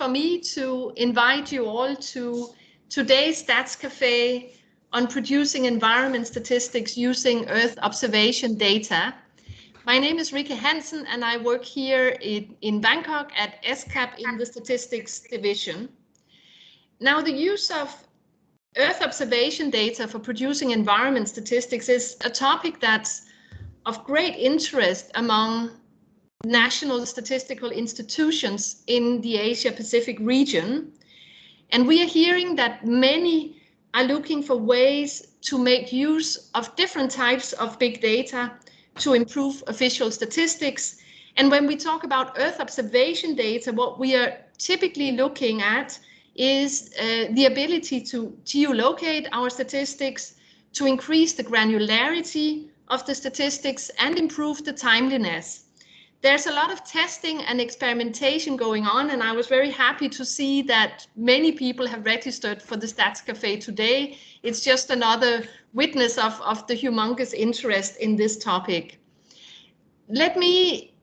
for me to invite you all to today's Stats Cafe on producing environment statistics using Earth observation data. My name is Rikke Hansen and I work here in Bangkok at ESCAP in the statistics division. Now, the use of Earth observation data for producing environment statistics is a topic that's of great interest among national statistical institutions in the Asia-Pacific region. And we are hearing that many are looking for ways to make use of different types of big data to improve official statistics. And when we talk about Earth observation data, what we are typically looking at is the ability to geolocate our statistics, to increase the granularity of the statistics and improve the timeliness. There's a lot of testing and experimentation going on, and I was very happy to see that many people have registered for the Stats Cafe today. It's just another witness of the humongous interest in this topic. Let me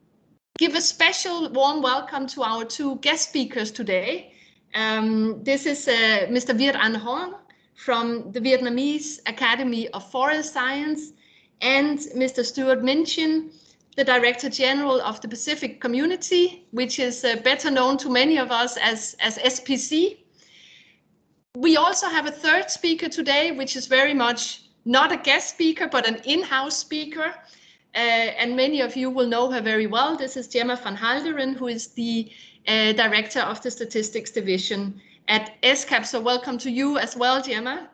give a special warm welcome to our two guest speakers today. This is Mr. Viet Anh Hong from the Vietnamese Academy of Forest Science and Mr. Stuart Minchin, the Director General of the Pacific Community, which is better known to many of us as SPC. We also have a third speaker today, which is very much not a guest speaker, but an in-house speaker. And many of you will know her very well. This is Gemma van Halderen, who is the Director of the Statistics Division at ESCAP. So welcome to you as well, Gemma.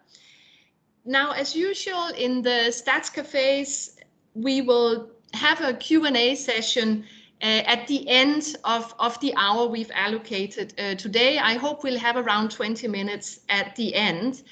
Now, as usual, in the Stats Cafes, we will have a Q&A session at the end of the hour we've allocated today. I hope we'll have around 20 minutes at the end.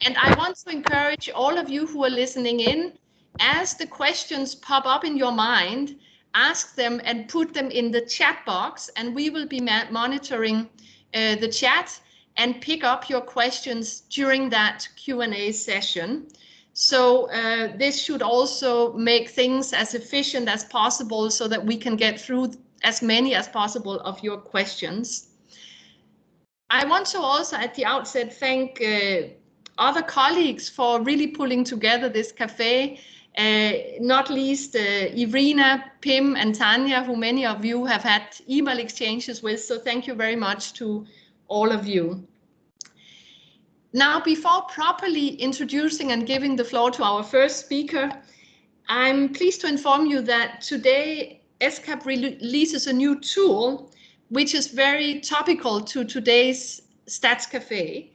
And I want to encourage all of you who are listening in, as the questions pop up in your mind, ask them and put them in the chat box, and we will be monitoring the chat and pick up your questions during that Q&A session. So this should also make things as efficient as possible so that we can get through as many as possible of your questions. I want to also at the outset thank other colleagues for really pulling together this cafe, not least Irina, Pim and Tanya, who many of you have had email exchanges with. So thank you very much to all of you. Now, before properly introducing and giving the floor to our first speaker, I'm pleased to inform you that today ESCAP releases a new tool, which is very topical to today's Stats Cafe.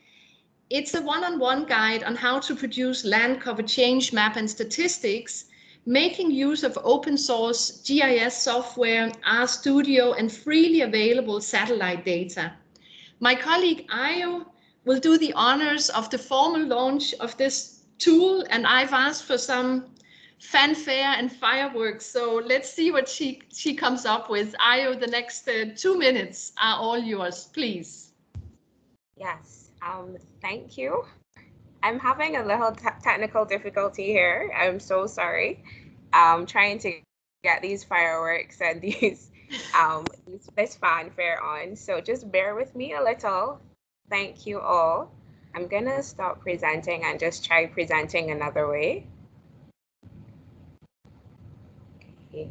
It's a one-on-one guide on how to produce land cover change map and statistics, making use of open source GIS software, RStudio, and freely available satellite data. My colleague Ayo will do the honors of the formal launch of this tool, and I've asked for some fanfare and fireworks. So let's see what she comes up with. Ayo, the next 2 minutes are all yours, please. Yes, thank you. I'm having a little technical difficulty here. I'm so sorry. I'm trying to get these fireworks and this fanfare on. So just bear with me a little. Thank you all. I'm gonna stop presenting and just try presenting another way. Okay.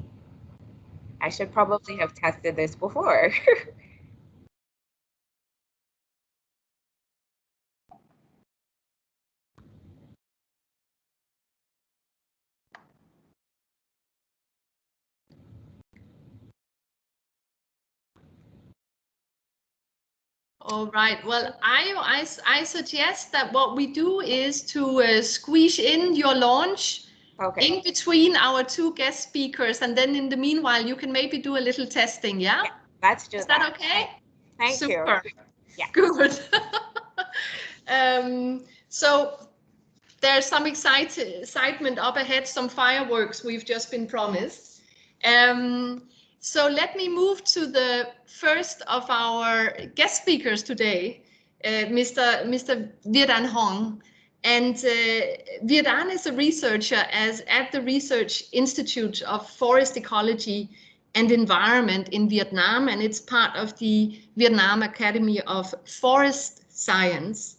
I should probably have tested this before. All right. Well, I suggest that what we do is to squeeze in your launch in between our two guest speakers, and then in the meanwhile, you can maybe do a little testing. Yeah, let's do that. Is that okay? Thank Super. you. Yeah. Good. So there's some excitement up ahead, some fireworks we've just been promised. So let me move to the first of our guest speakers today, Mr. Viet Anh Hong. And Viet Anh is a researcher at the Research Institute of Forest Ecology and Environment in Vietnam, and it's part of the Vietnam Academy of Forest Science.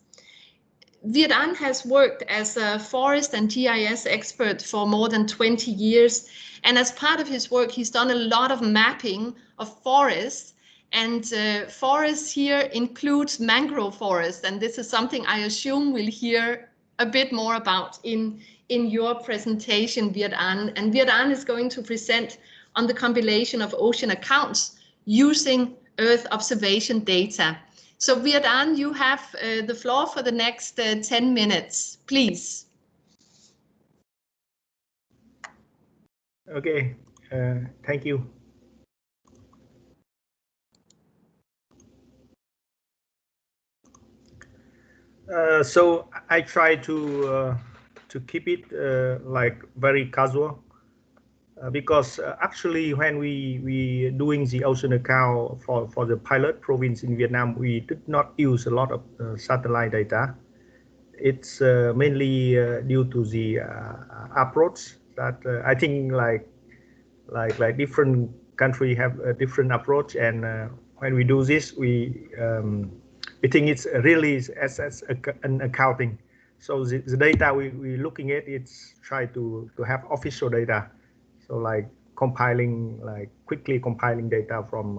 Viet Anh has worked as a forest and GIS expert for more than 20 years, and as part of his work, he's done a lot of mapping of forests, and forests here includes mangrove forests, and this is something I assume we'll hear a bit more about in your presentation, Viet Anh. And Viet Anh is going to present on the compilation of ocean accounts using Earth observation data. So Viet Anh, you have the floor for the next 10 minutes, please. Okay, thank you. So I try to keep it like very casual. Because actually when we doing the ocean account for the pilot province in Vietnam, we did not use a lot of satellite data. It's mainly due to the approach that I think like different country have a different approach, and when we do this, we think it's really as an accounting. So the data we looking at, it's try to have official data. So like compiling, like quickly compiling data from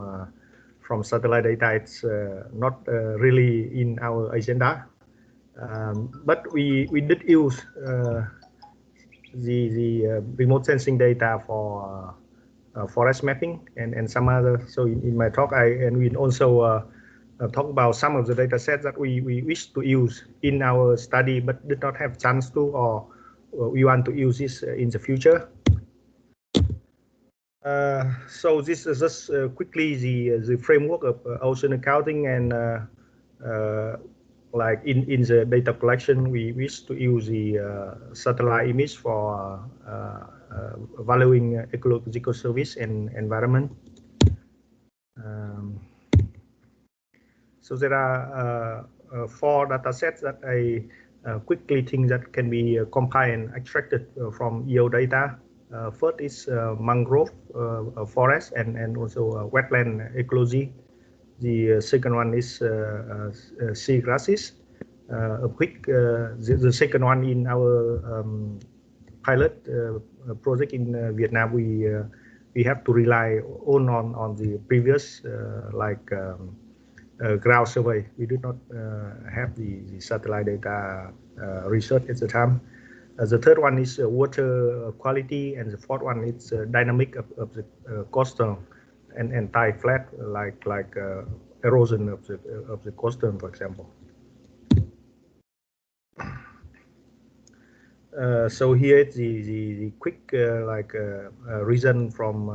satellite data, it's not really in our agenda. But we did use the remote sensing data for forest mapping and some other. So in my talk, we also talk about some of the data sets that we wish to use in our study, but did not have chance to, or we want to use this in the future. So this is just quickly the framework of ocean accounting, and like in the data collection, we wish to use the satellite image for valuing ecological service and environment. So there are 4 data sets that I quickly think that can be compiled and extracted from EO data. First is mangrove forest and also wetland ecology. The second one is sea grasses. The second one in our pilot project in Vietnam, we have to rely on the previous ground survey. We did not have the satellite data research at the time. The third one is water quality, and the fourth one is dynamic of the coastal and tide flat, like erosion of the coastal, for example. So here is the quick reason from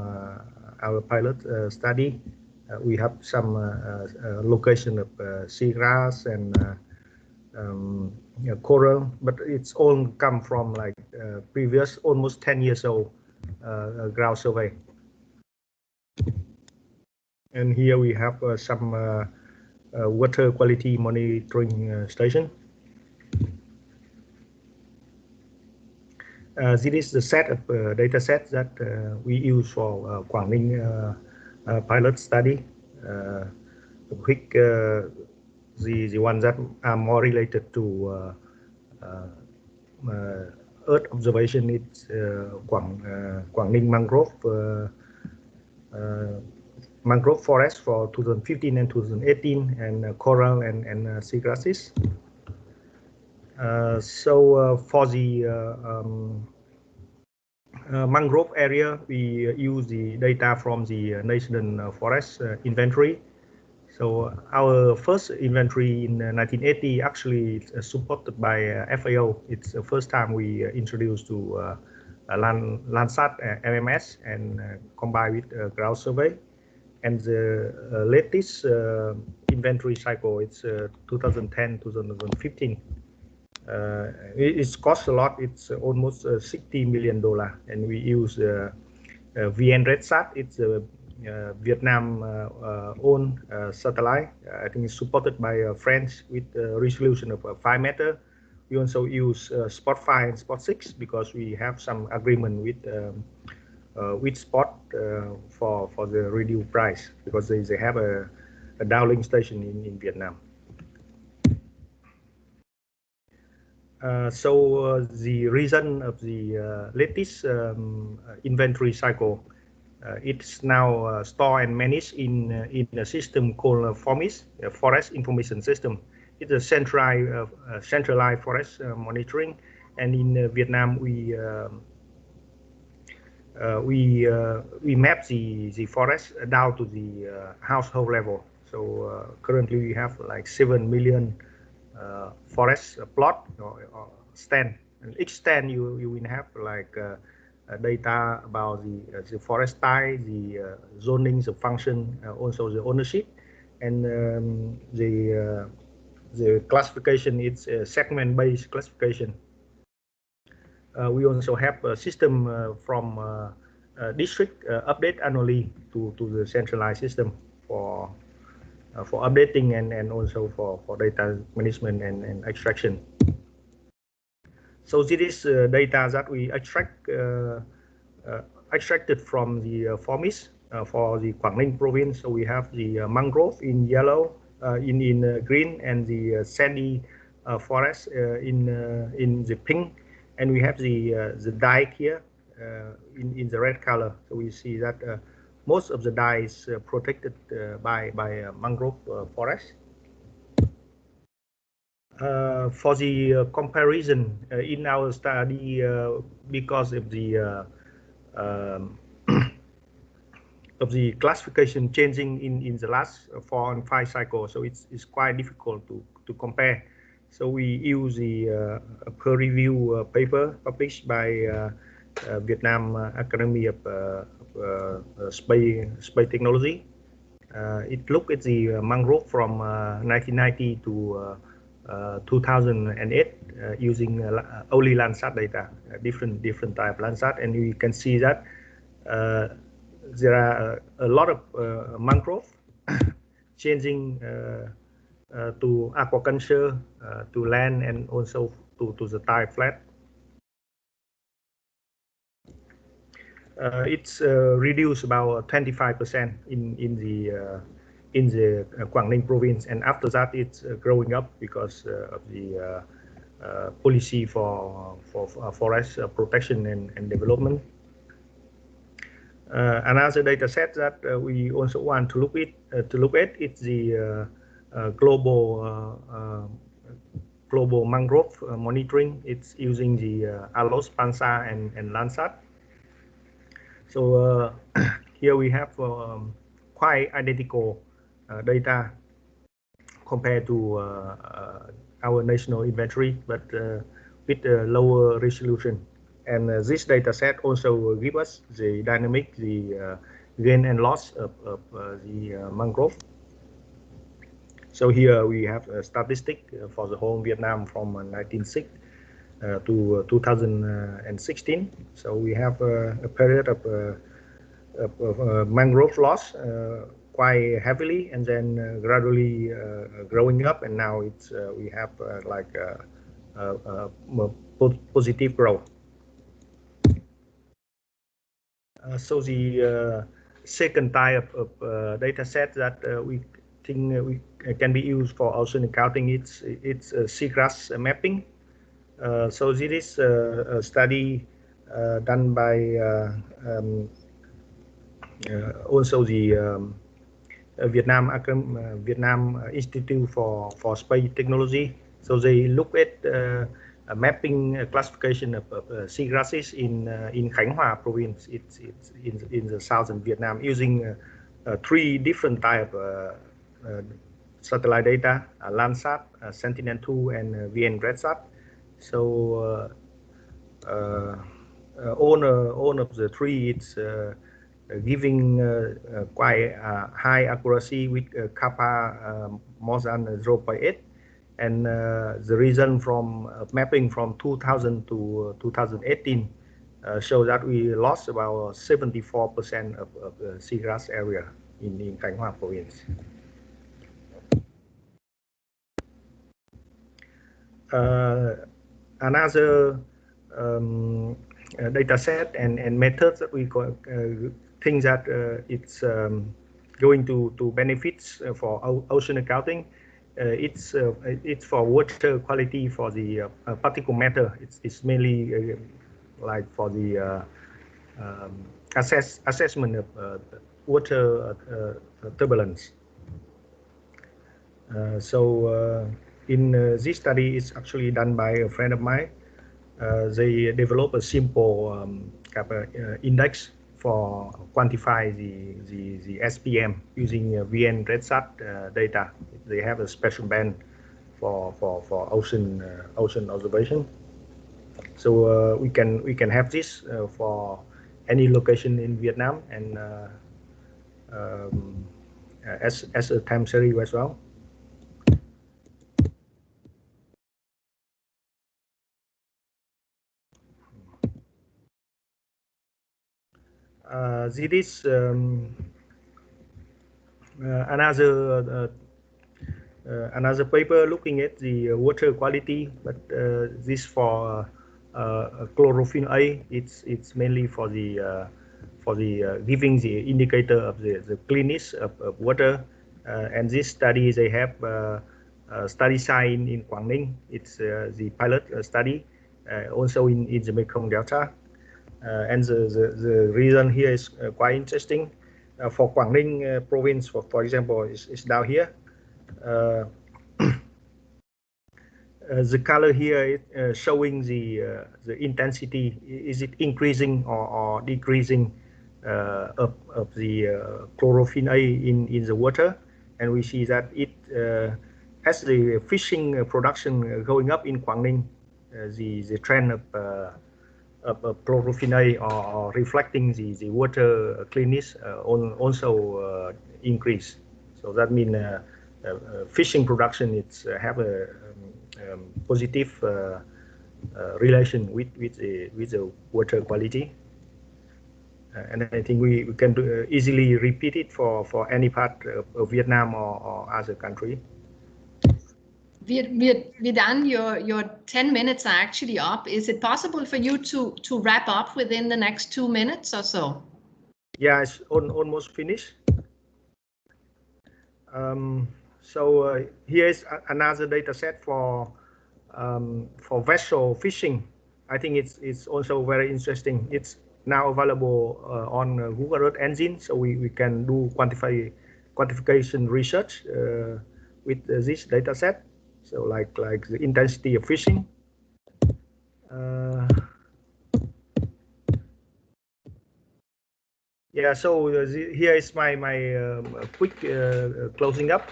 our pilot study. We have some location of seagrass and coral, but it's all come from like previous almost 10 years old ground survey. And here we have some water quality monitoring station. This is the set of data sets that we use for Quảng Ninh pilot study. Quick, the ones that are more related to Earth observation, it's Quảng Ninh mangrove forest for 2015 and 2018, and coral and seagrasses. So for the mangrove area, we use the data from the national forest inventory. So our first inventory in 1980 actually is supported by FAO. It's the first time we introduced to Landsat MMS and combined with ground survey. And the latest inventory cycle, it's 2010-2015. It's cost a lot. It's almost $60 million, and we use VNRedSat. It's a Vietnam owned satellite. I think it's supported by French with a resolution of 5 meters. We also use Spot 5 and Spot 6 because we have some agreement with which spot for the reduced price, because they have a downlink station in Vietnam. So the reason of the latest inventory cycle, it's now stored and managed in a system called FORMIS, Forest Information System. It's a centralized forest monitoring, and in Vietnam we map the forest down to the household level. So currently we have like 7 million forest plot or stand, and each stand you will have like data about the forest type, the zoning, the function, also the ownership, and the classification. It's a segment-based classification. We also have a system from district update annually to the centralized system for updating and also for data management and extraction. So this is data that we extracted from the FORMIS for the Quảng Ninh province. So we have the mangrove in yellow, in green, and the sandy forest in the pink, and we have the dike here in the red color. So we see that most of the dike is protected by mangrove forest. For the comparison in our study, because of the of the classification changing in the last 4 and 5 cycles, so it's quite difficult to compare. So we use the peer review paper published by Vietnam Academy of Space Technology. It looked at the mangrove from 1990 to 2008 using only Landsat data, different type of Landsat, and we can see that there are a lot of mangrove changing to aquaculture, to land, and also to the tide flat. It's reduced about 25% in the Quảng Ninh province, and after that it's growing up because of the policy for forest protection and development. Another data set that we also want to look at is the global mangrove monitoring. It's using the ALOS, PANSA, and Landsat. So here we have quite identical data compared to our national inventory, but with a lower resolution. And this data set also give us the dynamic, the gain and loss of the mangrove. So here we have a statistic for the whole Vietnam from 1960 to 2016. So we have a period of mangrove loss quite heavily, and then gradually growing up, and now it's we have like positive growth. So the second type of data set that we think can be used for ocean accounting, it's seagrass mapping. So this is a study done by also the Vietnam Institute for Space Technology. So they look at mapping classification of seagrasses in Khánh Hòa province. It's in the southern Vietnam, using 3 different type satellite data: Landsat, Sentinel-2, and VN-RedSat. So all of the 3, it's giving quite high accuracy with kappa more than 0.8. And the reason from mapping from 2000 to 2018 show that we lost about 74% of seagrass area in Khánh Hòa province. Another data set and methods that we think that it's going to benefits for ocean accounting. It's for water quality for the particle matter. It's mainly like for the assessment of water turbulence. In this study, it's actually done by a friend of mine. They develop a simple index for quantify the SPM using VN RedSat data. They have a special band for ocean observation. So we can have this for any location in Vietnam and as a time series as well. This is another paper looking at the water quality, but this for chlorophyll A. It's mainly for the giving the indicator of the cleanness of water. And this study they have study site in Quảng Ninh. It's the pilot study also in the Mekong Delta. And the reason here is quite interesting. For Quảng Ninh province, for example, is down here. The color here is showing the intensity. Is it increasing or decreasing of the chlorophyll A in the water? And we see that it as the fishing production going up in Quảng Ninh, the trend of chlorophyll A or reflecting the water cleanness also increase. So that means fishing production it's have a positive relation with the water quality. And I think we can easily repeat it for any part of Vietnam or other country. Vidan, your 10 minutes are actually up. Is it possible for you to wrap up within the next 2 minutes or so? Yeah, it's almost finished. So here is another data set for vessel fishing. I think it's also very interesting. It's now available on Google Earth Engine, so we can do quantification research with this data set. So like the intensity of fishing. Yeah, so here is my quick closing up.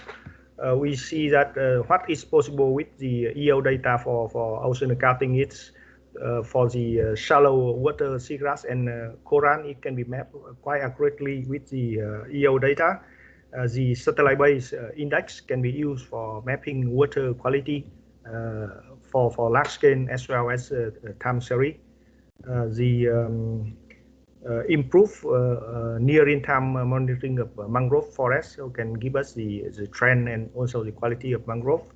We see that what is possible with the EO data for ocean accounting. It's for the shallow water seagrass and coral, it can be mapped quite accurately with the EO data. The satellite-based index can be used for mapping water quality for large scale as well as time series. Improve near in-time monitoring of mangrove forest, so can give us the trend and also the quality of mangrove.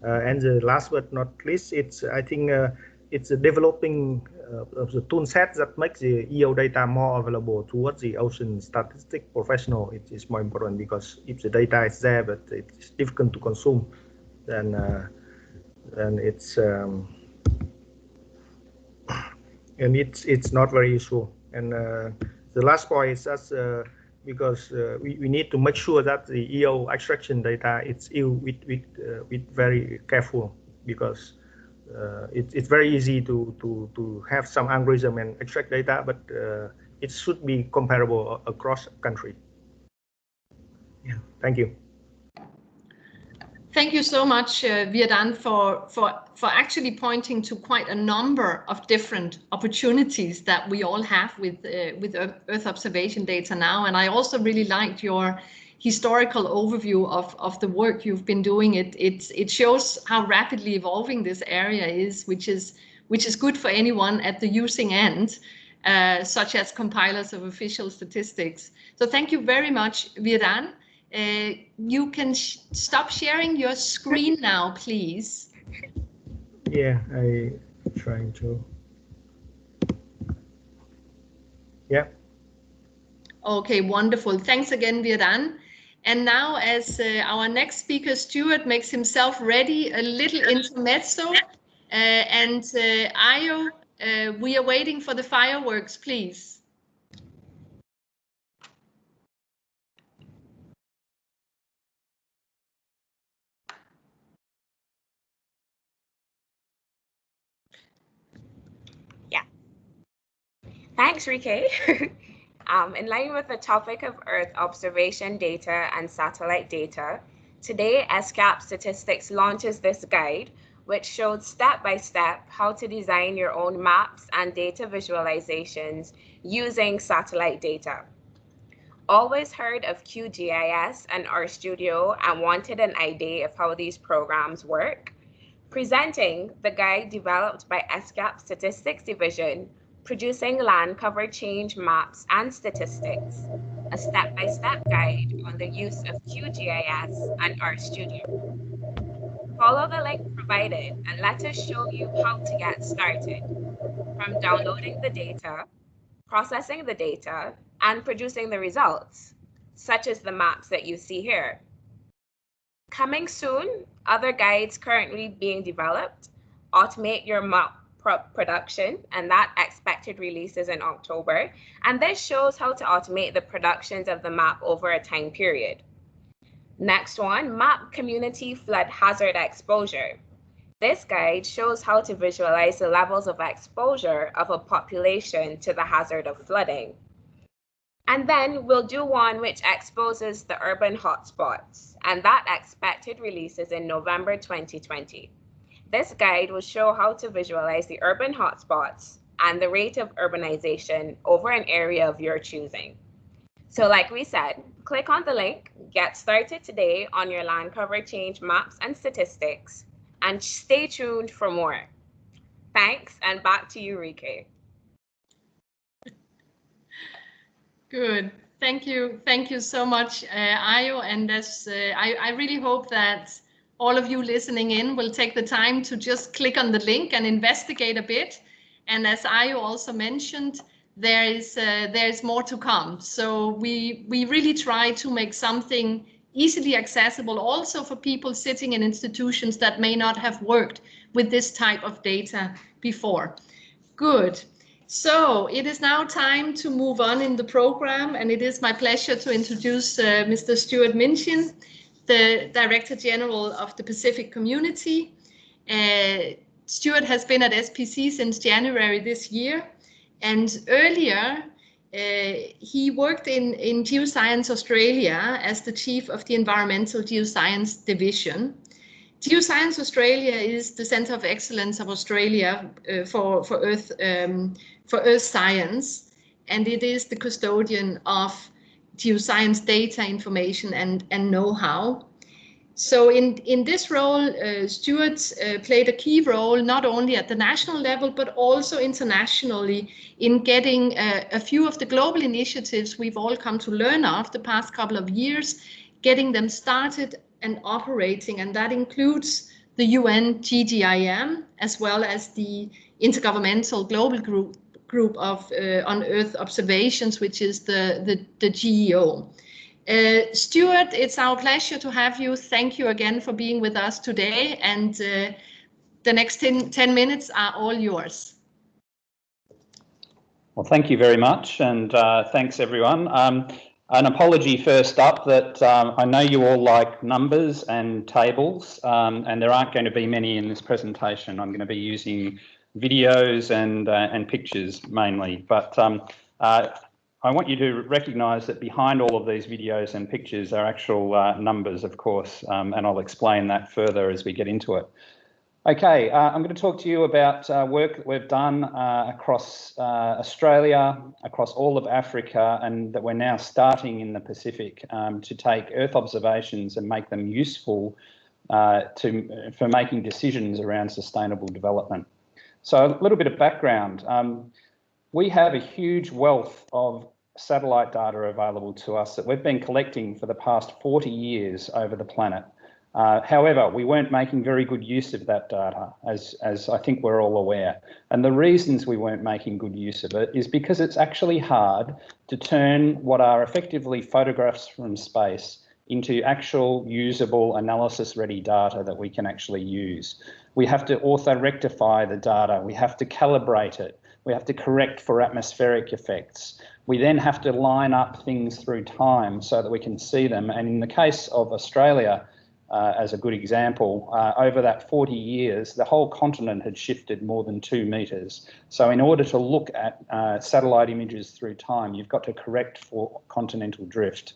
And the last but not least, it's I think it's a developing of the tool set that makes the EO data more available towards the ocean statistic professional. It is more important because if the data is there but it's difficult to consume, then it's and it's not very useful. And the last point is that because we need to make sure that the EO extraction data it's used with very careful, because it's very easy to have some algorithm and extract data, but it should be comparable across country. Yeah, thank you. Thank you so much, Vidan, for actually pointing to quite a number of different opportunities that we all have with Earth observation data now. And I also really liked your historical overview of the work you've been doing. It shows how rapidly evolving this area is, which is good for anyone at the using end, such as compilers of official statistics. So thank you very much, Vidan. You can stop sharing your screen now, please. Yeah, I'm trying to. Yeah. Okay, wonderful. Thanks again, Virdan. And now, as our next speaker, Stuart, makes himself ready, a little intermezzo. Ayo, we are waiting for the fireworks, please. Yeah. Thanks, Rike. In line with the topic of Earth observation data and satellite data, today ESCAP Statistics launches this guide, which showed step-by-step how to design your own maps and data visualizations using satellite data. Always heard of QGIS and RStudio and wanted an idea of how these programs work? Presenting the guide developed by ESCAP Statistics Division, producing land cover change maps and statistics, a step-by-step guide on the use of QGIS and RStudio. Follow the link provided and let us show you how to get started, from downloading the data, processing the data, and producing the results, such as the maps that you see here. Coming soon, other guides currently being developed, automate your map production, and that expected release is in October. And this shows how to automate the productions of the map over a time period. Next one, map community flood hazard exposure. This guide shows how to visualize the levels of exposure of a population to the hazard of flooding. And then we'll do one which exposes the urban hotspots, and that expected release is in November 2020. This guide will show how to visualize the urban hotspots and the rate of urbanization over an area of your choosing. So like we said, click on the link, get started today on your land cover change maps and statistics, and stay tuned for more. Thanks, and back to you, Rike. Good. Thank you. Thank you so much, Ayo. And I really hope that all of you listening in will take the time to just click on the link and investigate a bit. And as Ayo also mentioned, there's more to come. So we really try to make something easily accessible also for people sitting in institutions that may not have worked with this type of data before. Good. So it is now time to move on in the program, and it is my pleasure to introduce Mr. Stuart Minchin, the Director General of the Pacific Community. Stuart has been at SPC since January this year, and earlier he worked in Geoscience Australia as the Chief of the Environmental Geoscience Division. Geoscience Australia is the Centre of Excellence of Australia for Earth science, and it is the custodian of geoscience data, information, and know-how. So in this role, Stuart played a key role not only at the national level, but also internationally in getting a few of the global initiatives we've all come to learn of the past couple of years, getting them started and operating, and that includes the UN GGIM as well as the Intergovernmental Global Group of on Earth Observations, which is the GEO. Stuart, it's our pleasure to have you. Thank you again for being with us today, and the next 10 minutes are all yours. Well, thank you very much, and thanks everyone. An apology first up that I know you all like numbers and tables, and there aren't going to be many in this presentation. I'm going to be using videos and pictures mainly, but I want you to recognise that behind all of these videos and pictures are actual numbers, of course, and I'll explain that further as we get into it. Okay, I'm going to talk to you about work that we've done across Australia, across all of Africa, and that we're now starting in the Pacific to take Earth observations and make them useful for making decisions around sustainable development. So a little bit of background. We have a huge wealth of satellite data available to us that we've been collecting for the past 40 years over the planet. However, we weren't making very good use of that data, as I think we're all aware. And the reasons we weren't making good use of it is because it's actually hard to turn what are effectively photographs from space into actual usable analysis-ready data that we can actually use. We have to auto-rectify the data. We have to calibrate it. We have to correct for atmospheric effects. We then have to line up things through time so that we can see them. And in the case of Australia, as a good example, over that 40 years, the whole continent had shifted more than 2 metres. So in order to look at satellite images through time, you've got to correct for continental drift.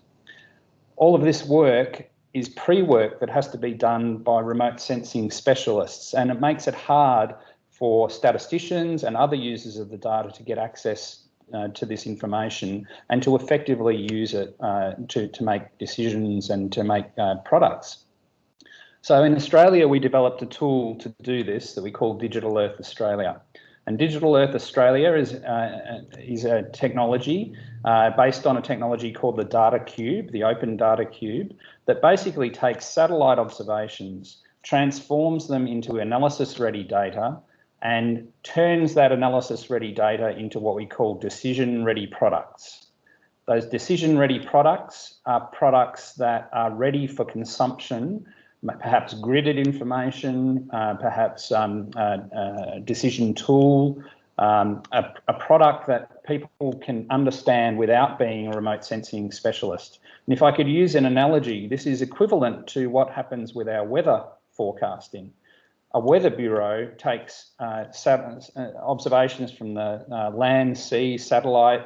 All of this work is pre-work that has to be done by remote sensing specialists, and it makes it hard for statisticians and other users of the data to get access to this information and to effectively use it to make decisions and to make products. So in Australia, we developed a tool to do this that we call Digital Earth Australia. And Digital Earth Australia is a technology based on a technology called the Data Cube, the Open Data Cube, that basically takes satellite observations, transforms them into analysis-ready data, and turns that analysis-ready data into what we call decision-ready products. Those decision-ready products are products that are ready for consumption, perhaps gridded information, perhaps a decision tool, a product that people can understand without being a remote sensing specialist. And if I could use an analogy, this is equivalent to what happens with our weather forecasting. A weather bureau takes observations from the land, sea, satellite,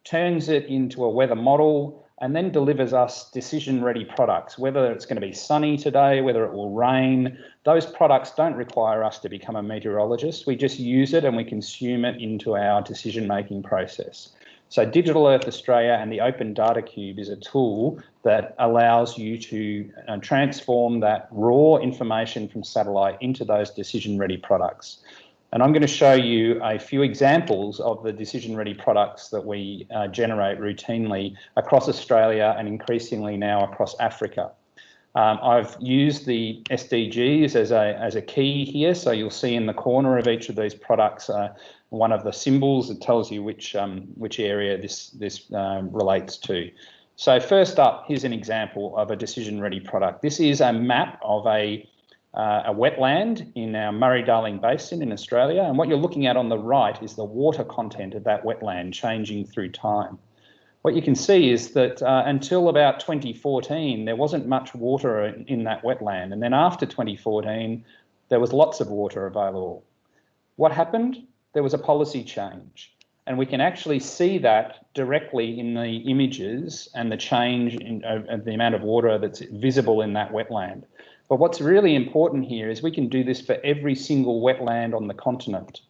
turns it into a weather model, and then delivers us decision-ready products, whether it's going to be sunny today, whether it will rain. Those products don't require us to become a meteorologist. We just use it and we consume it into our decision-making process. So Digital Earth Australia and the Open Data Cube is a tool that allows you to transform that raw information from satellite into those decision-ready products. And I'm going to show you a few examples of the decision-ready products that we generate routinely across Australia and increasingly now across Africa. I've used the SDGs as a key here, so you'll see in the corner of each of these products one of the symbols that tells you which area this relates to. So first up, here's an example of a decision-ready product. This is a map of a wetland in our Murray-Darling Basin in Australia, and what you're looking at on the right is the water content of that wetland changing through time. What you can see is that until about 2014, there wasn't much water in that wetland, and then after 2014, there was lots of water available. What happened? There was a policy change, and we can actually see that directly in the images and the change in the amount of water that's visible in that wetland. But what's really important here is we can do this for every single wetland on the continent.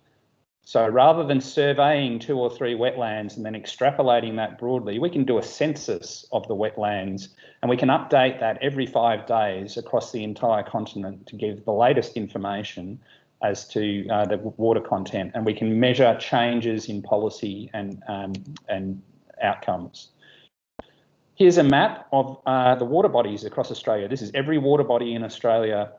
So rather than surveying 2 or 3 wetlands and then extrapolating that broadly, we can do a census of the wetlands, and we can update that every 5 days across the entire continent to give the latest information as to the water content, and we can measure changes in policy and outcomes. Here's a map of the water bodies across Australia. This is every water body in Australia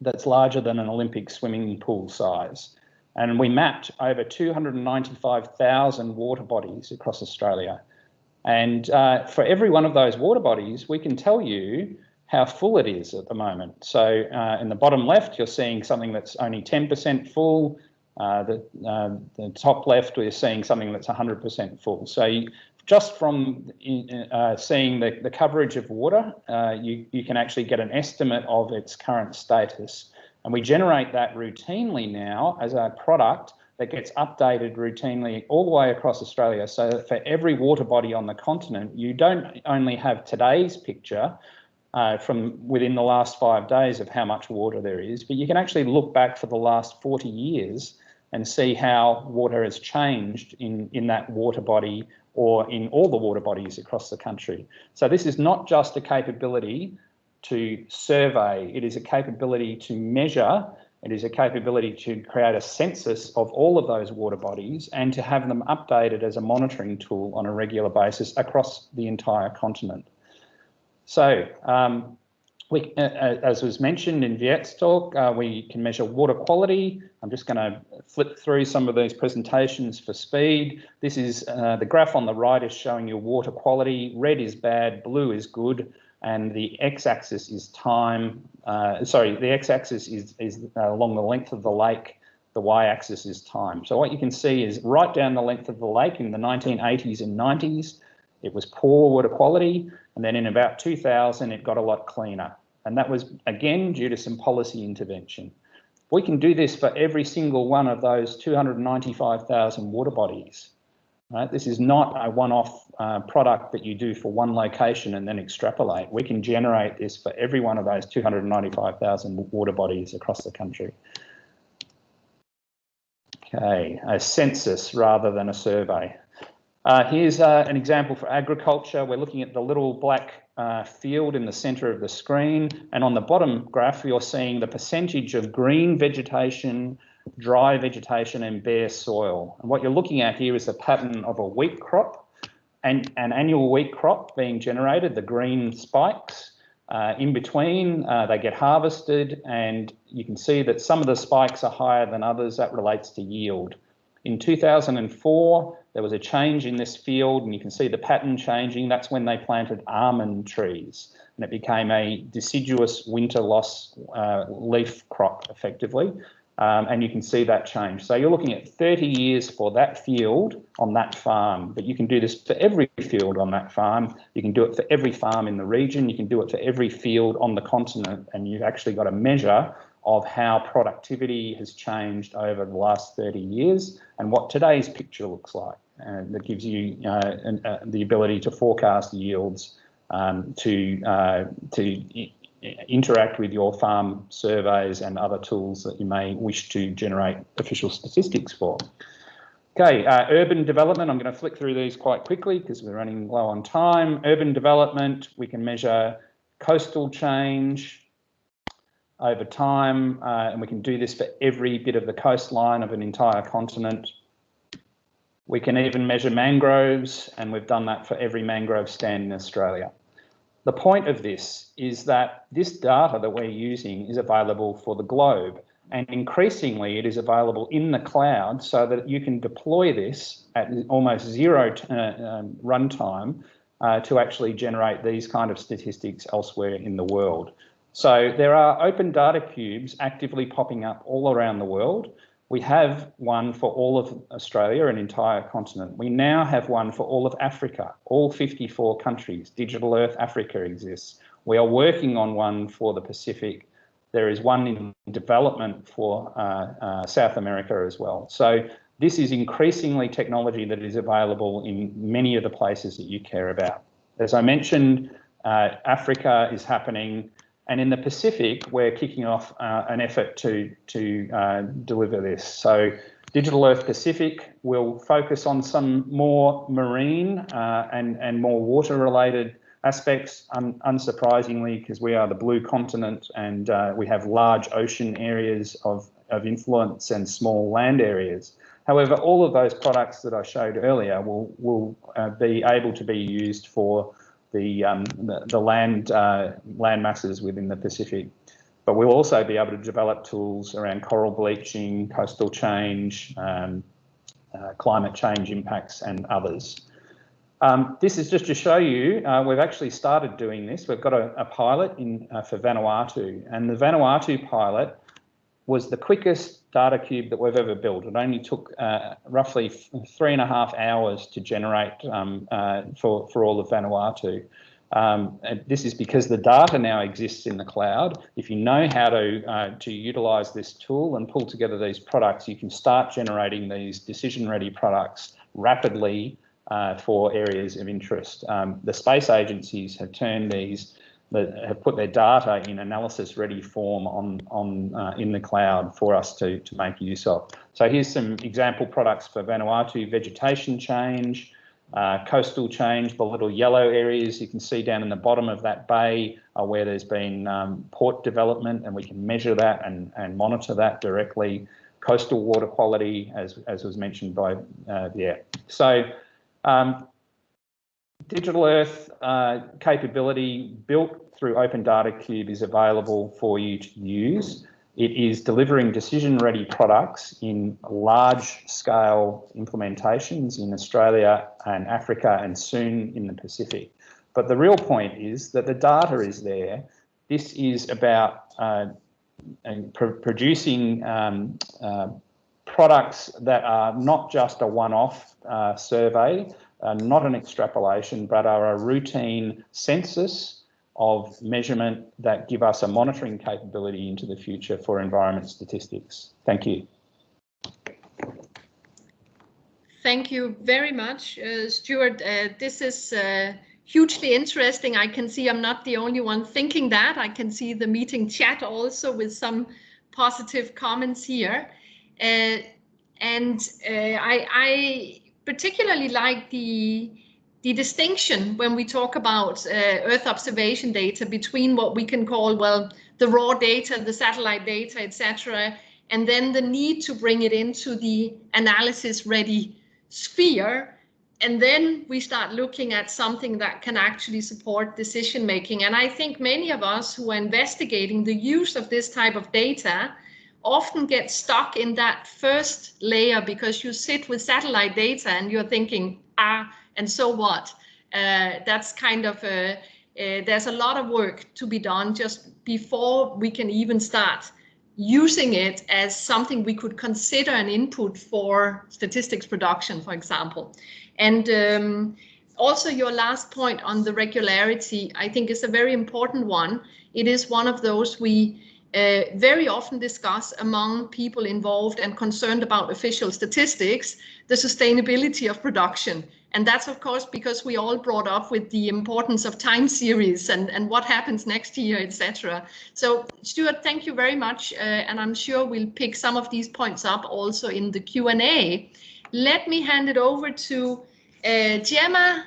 that's larger than an Olympic swimming pool size. And we mapped over 295,000 water bodies across Australia. And for every one of those water bodies, we can tell you how full it is at the moment. So in the bottom left, you're seeing something that's only 10% full. The top left, we're seeing something that's 100% full. So just from seeing the coverage of water, you can actually get an estimate of its current status. And we generate that routinely now as a product that gets updated routinely all the way across Australia. So that for every water body on the continent, you don't only have today's picture from within the last 5 days of how much water there is, but you can actually look back for the last 40 years and see how water has changed in that water body or in all the water bodies across the country. So this is not just a capability to survey, it is a capability to measure, it is a capability to create a census of all of those water bodies and to have them updated as a monitoring tool on a regular basis across the entire continent. So We, as was mentioned in Viet's talk, we can measure water quality. I'm just going to flip through some of these presentations for speed. This is the graph on the right is showing you water quality. Red is bad, blue is good, and the x-axis is time. The x-axis is along the length of the lake. The y-axis is time. So what you can see is right down the length of the lake in the 1980s and 90s, it was poor water quality, and then in about 2000, it got a lot cleaner. And that was, again, due to some policy intervention. We can do this for every single one of those 295,000 water bodies. Right? This is not a one-off product that you do for one location and then extrapolate. We can generate this for every one of those 295,000 water bodies across the country. Okay, a census rather than a survey. Here's an example for agriculture. We're looking at the little black field in the centre of the screen, and on the bottom graph you're seeing the percentage of green vegetation, dry vegetation and bare soil. And what you're looking at here is a pattern of a wheat crop, and an annual wheat crop being generated, the green spikes. In between, they get harvested, and you can see that some of the spikes are higher than others. That relates to yield. In 2004, there was a change in this field, and you can see the pattern changing. That's when they planted almond trees, and it became a deciduous winter loss leaf crop, effectively. And you can see that change. So you're looking at 30 years for that field on that farm, but you can do this for every field on that farm. You can do it for every farm in the region. You can do it for every field on the continent, and you've actually got a measure of how productivity has changed over the last 30 years and what today's picture looks like. And that gives you the ability to forecast yields, to interact with your farm surveys and other tools that you may wish to generate official statistics for. Okay, urban development, I'm going to flick through these quite quickly because we're running low on time. Urban development, we can measure coastal change over time, and we can do this for every bit of the coastline of an entire continent. We can even measure mangroves, and we've done that for every mangrove stand in Australia. The point of this is that this data that we're using is available for the globe, and increasingly it is available in the cloud so that you can deploy this at almost zero runtime to actually generate these kind of statistics elsewhere in the world. So there are open data cubes actively popping up all around the world. We have one for all of Australia, an entire continent. We now have one for all of Africa, all 54 countries. Digital Earth Africa exists. We are working on one for the Pacific. There is one in development for South America as well. So this is increasingly technology that is available in many of the places that you care about. As I mentioned, Africa is happening. And in the Pacific, we're kicking off an effort to deliver this. So Digital Earth Pacific will focus on some more marine and more water-related aspects, unsurprisingly, because we are the blue continent and we have large ocean areas of influence and small land areas. However, all of those products that I showed earlier will be able to be used for the land masses within the Pacific, but we'll also be able to develop tools around coral bleaching, coastal change, climate change impacts, and others. This is just to show you, we've actually started doing this. We've got a pilot for Vanuatu, and the Vanuatu pilot was the quickest data cube that we've ever built. It only took roughly 3.5 hours to generate for all of Vanuatu. And this is because the data now exists in the cloud. If you know how to utilise this tool and pull together these products, you can start generating these decision-ready products rapidly for areas of interest. The space agencies have turned these, have put their data in analysis-ready form in the cloud for us to make use of. So here's some example products for Vanuatu: vegetation change, coastal change. The little yellow areas you can see down in the bottom of that bay are where there's been port development, and we can measure that and monitor that directly. Coastal water quality, as was mentioned by Viet. So Digital Earth capability built through Open Data Cube is available for you to use. It is delivering decision-ready products in large-scale implementations in Australia and Africa and soon in the Pacific. But the real point is that the data is there. This is about producing products that are not just a one-off survey, not an extrapolation, but are a routine census of measurement that give us a monitoring capability into the future for environment statistics. Thank you. Thank you very much, Stuart. This is hugely interesting. I can see I'm not the only one thinking that. I can see the meeting chat also with some positive comments here. I particularly like the distinction when we talk about Earth observation data between what we can call, well, the raw data, the satellite data, etc., and then the need to bring it into the analysis-ready sphere. And then we start looking at something that can actually support decision making. And I think many of us who are investigating the use of this type of data often get stuck in that first layer, because you sit with satellite data and you're thinking, and so what? That's kind of there's a lot of work to be done just before we can even start using it as something we could consider an input for statistics production, for example. And also your last point on the regularity, I think is a very important one. It is one of those we very often discuss among people involved and concerned about official statistics, the sustainability of production. And that's, of course, because we all brought up with the importance of time series and what happens next year, etc. So, Stuart, thank you very much. And I'm sure we'll pick some of these points up also in the Q&A. Let me hand it over to Gemma.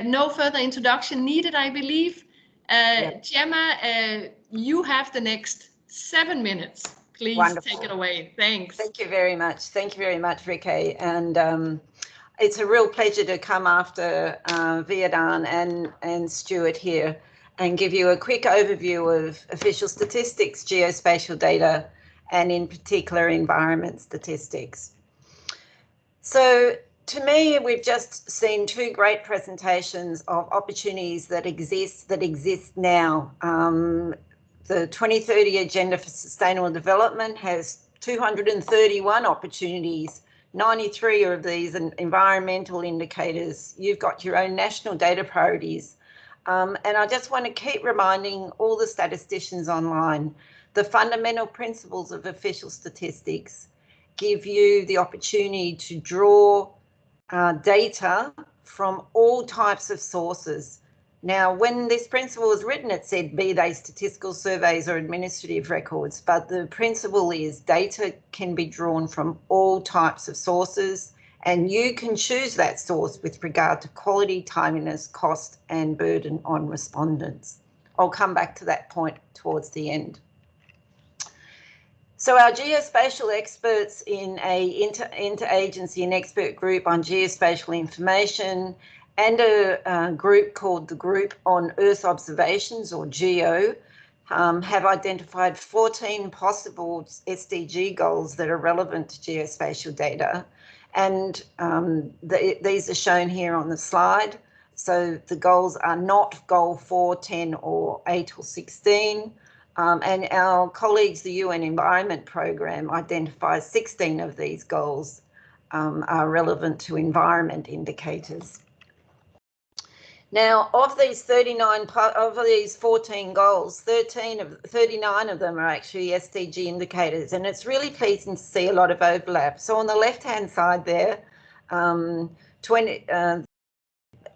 No further introduction needed, I believe. Gemma, you have the next 7 minutes. Please Wonderful. Take it away. Thanks. Thank you very much. Thank you very much, Rike. And it's a real pleasure to come after Viadan and Stuart here and give you a quick overview of official statistics, geospatial data, and in particular environment statistics. So to me, we've just seen two great presentations of opportunities that exist now. The 2030 Agenda for Sustainable Development has 231 opportunities. 93 of these are environmental indicators. You've got your own national data priorities. And I just want to keep reminding all the statisticians online, the fundamental principles of official statistics give you the opportunity to draw data from all types of sources. Now, when this principle was written, it said, be they statistical surveys or administrative records, but the principle is data can be drawn from all types of sources, and you can choose that source with regard to quality, timeliness, cost, and burden on respondents. I'll come back to that point towards the end. So our geospatial experts in a interagency and expert group on geospatial information and a group called the Group on Earth Observations, or GEO, have identified 14 possible SDG goals that are relevant to geospatial data. And these are shown here on the slide. So the goals are not goal 4, 10, or 8 or 16. And our colleagues, the UN Environment Programme, identifies 16 of these goals are relevant to environment indicators. Now, of these 14 goals, 39 of them are actually SDG indicators, and it's really pleasing to see a lot of overlap. So on the left-hand side there, IAE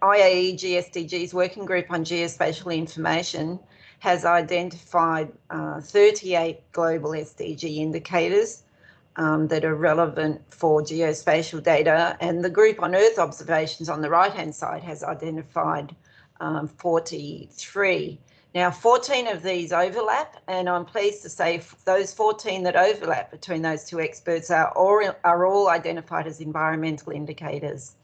GSDG's Working Group on Geospatial Information has identified 38 global SDG indicators that are relevant for geospatial data, and the Group on Earth Observations on the right-hand side has identified 43. Now, 14 of these overlap, and I'm pleased to say those 14 that overlap between those two experts are all identified as environmental indicators.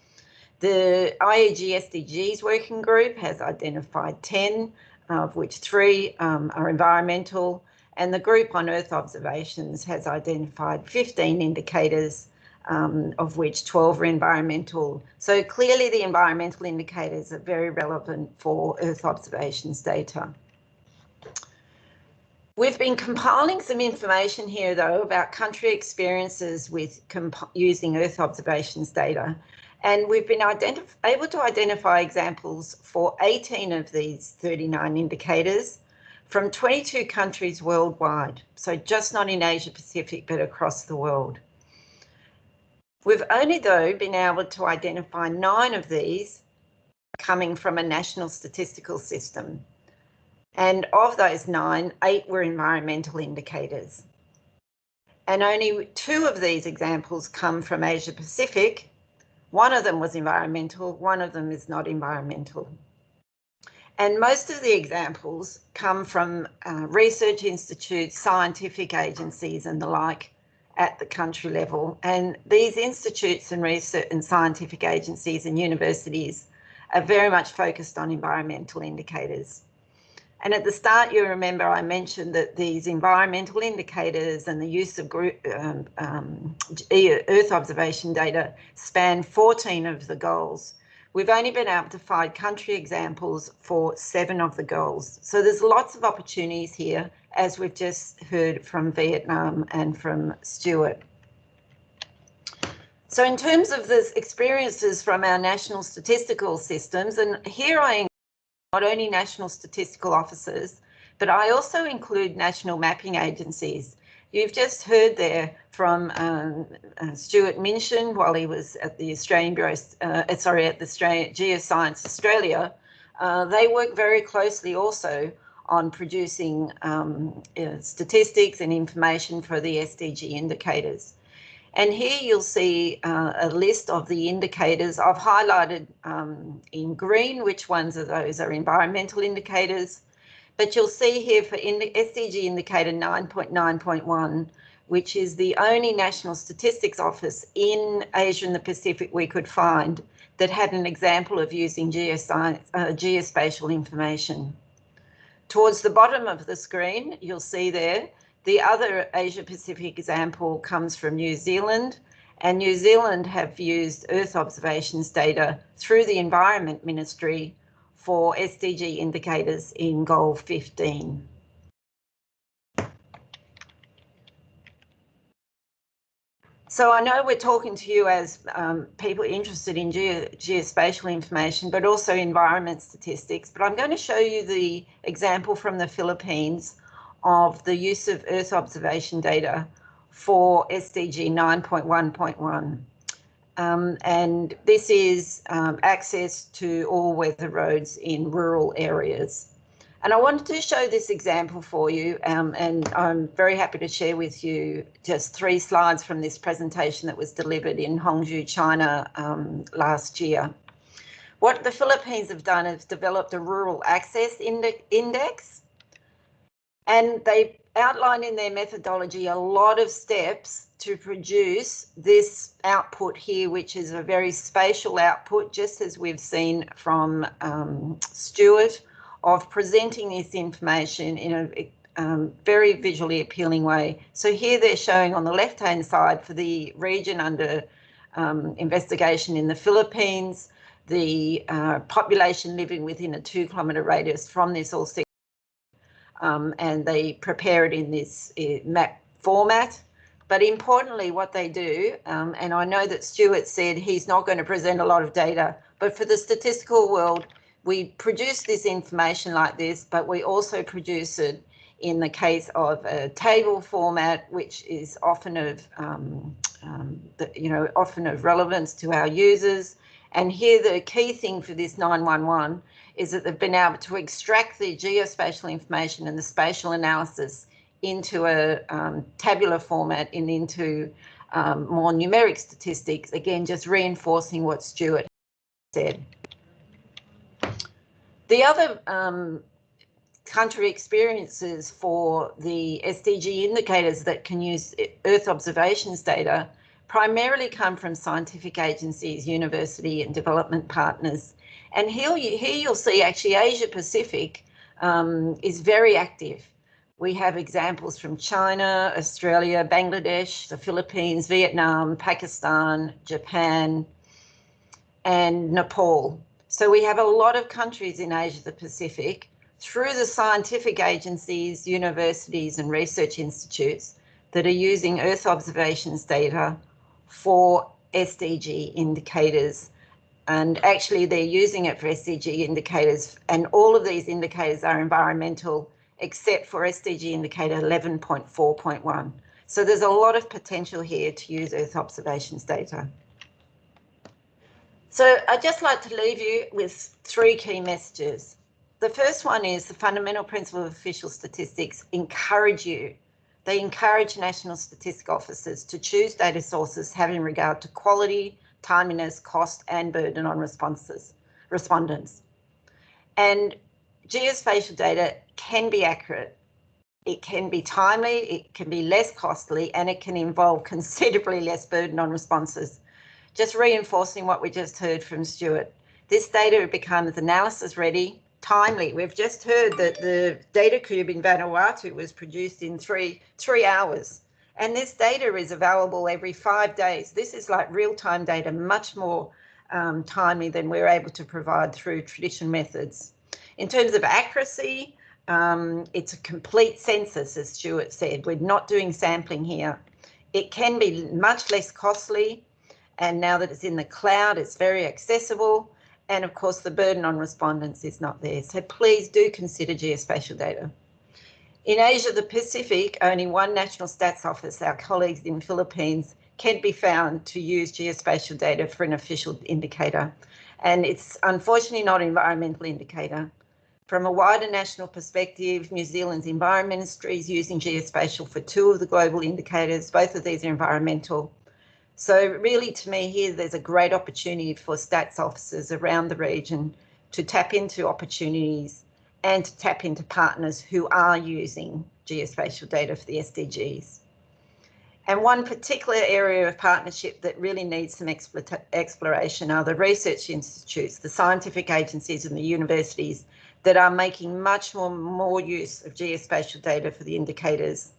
The IAG SDGs Working Group has identified 10 of which 3 are environmental, and the group on Earth observations has identified 15 indicators, of which 12 are environmental. So clearly the environmental indicators are very relevant for Earth observations data. We've been compiling some information here, though, about country experiences with using Earth observations data. And we've been able to identify examples for 18 of these 39 indicators from 22 countries worldwide. So just not in Asia Pacific, but across the world. We've only, though, been able to identify 9 of these coming from a national statistical system. And of those 9, 8 were environmental indicators. And only 2 of these examples come from Asia Pacific. 1 of them was environmental, 1 of them is not environmental. And most of the examples come from research institutes, scientific agencies and the like at the country level. And these institutes and research and scientific agencies and universities are very much focused on environmental indicators. And at the start, you remember I mentioned that these environmental indicators and the use of Earth observation data span 14 of the goals. We've only been able to find country examples for 7 of the goals. So there's lots of opportunities here, as we've just heard from Vietnam and from Stuart. So in terms of the experiences from our national statistical systems, and here I not only national statistical officers, but I also include national mapping agencies. You've just heard there from Stuart Minchin while he was at the Australian Bureau, at the Australian Geoscience Australia. They work very closely also on producing statistics and information for the SDG indicators. And here you'll see a list of the indicators. I've highlighted in green which ones of those are environmental indicators. But you'll see here for SDG indicator 9.9.1, which is the only national statistics office in Asia and the Pacific we could find that had an example of using geospatial information. Towards the bottom of the screen, you'll see there the other Asia Pacific example comes from New Zealand, and New Zealand have used Earth observations data through the Environment Ministry for SDG indicators in Goal 15. So I know we're talking to you as people interested in geospatial information, but also environment statistics, but I'm going to show you the example from the Philippines of the use of Earth observation data for SDG 9.1.1. And this is access to all-weather roads in rural areas. And I wanted to show this example for you, and I'm very happy to share with you just 3 slides from this presentation that was delivered in Hangzhou, China last year. What the Philippines have done is developed a rural access index, and they outline in their methodology a lot of steps to produce this output here, which is a very spatial output, just as we've seen from Stuart, of presenting this information in a very visually appealing way. So here they're showing on the left-hand side for the region under investigation in the Philippines, the population living within a 2-kilometre radius from this all sector, and they prepare it in this map format. But importantly, what they do, and I know that Stuart said he's not going to present a lot of data, but for the statistical world, we produce this information like this, but we also produce it in the case of a table format, which is often of, often of relevance to our users. And here the key thing for this 911 is that they've been able to extract the geospatial information and the spatial analysis into a tabular format and into more numeric statistics, again, just reinforcing what Stuart said. The other country experiences for the SDG indicators that can use Earth observations data primarily come from scientific agencies, university and development partners. And here you'll see actually Asia Pacific is very active. We have examples from China, Australia, Bangladesh, the Philippines, Vietnam, Pakistan, Japan, and Nepal. So we have a lot of countries in Asia Pacific through the scientific agencies, universities, and research institutes that are using Earth observations data for SDG indicators. And actually they're using it for SDG indicators, and all of these indicators are environmental except for SDG indicator 11.4.1. So there's a lot of potential here to use Earth observations data. So I'd just like to leave you with 3 key messages. The first one is the fundamental principle of official statistics they encourage national statistic officers to choose data sources having regard to quality, timeliness, cost, and burden on respondents. And geospatial data can be accurate. It can be timely, it can be less costly, and it can involve considerably less burden on responses. Just reinforcing what we just heard from Stuart. This data becomes analysis ready, timely. We've just heard that the data cube in Vanuatu was produced in three hours. And this data is available every 5 days. This is like real-time data, much more timely than we're able to provide through traditional methods. In terms of accuracy, it's a complete census, as Stuart said. We're not doing sampling here. It can be much less costly, and now that it's in the cloud, it's very accessible. And of course, the burden on respondents is not there. So please do consider geospatial data. In Asia Pacific, only one national stats office, our colleagues in the Philippines, can be found to use geospatial data for an official indicator. And it's unfortunately not an environmental indicator. From a wider national perspective, New Zealand's Environment Ministry is using geospatial for 2 of the global indicators. Both of these are environmental. So really, to me here, there's a great opportunity for stats officers around the region to tap into opportunities and to tap into partners who are using geospatial data for the SDGs. And one particular area of partnership that really needs some exploration are the research institutes, the scientific agencies and the universities that are making much more use of geospatial data for the indicators.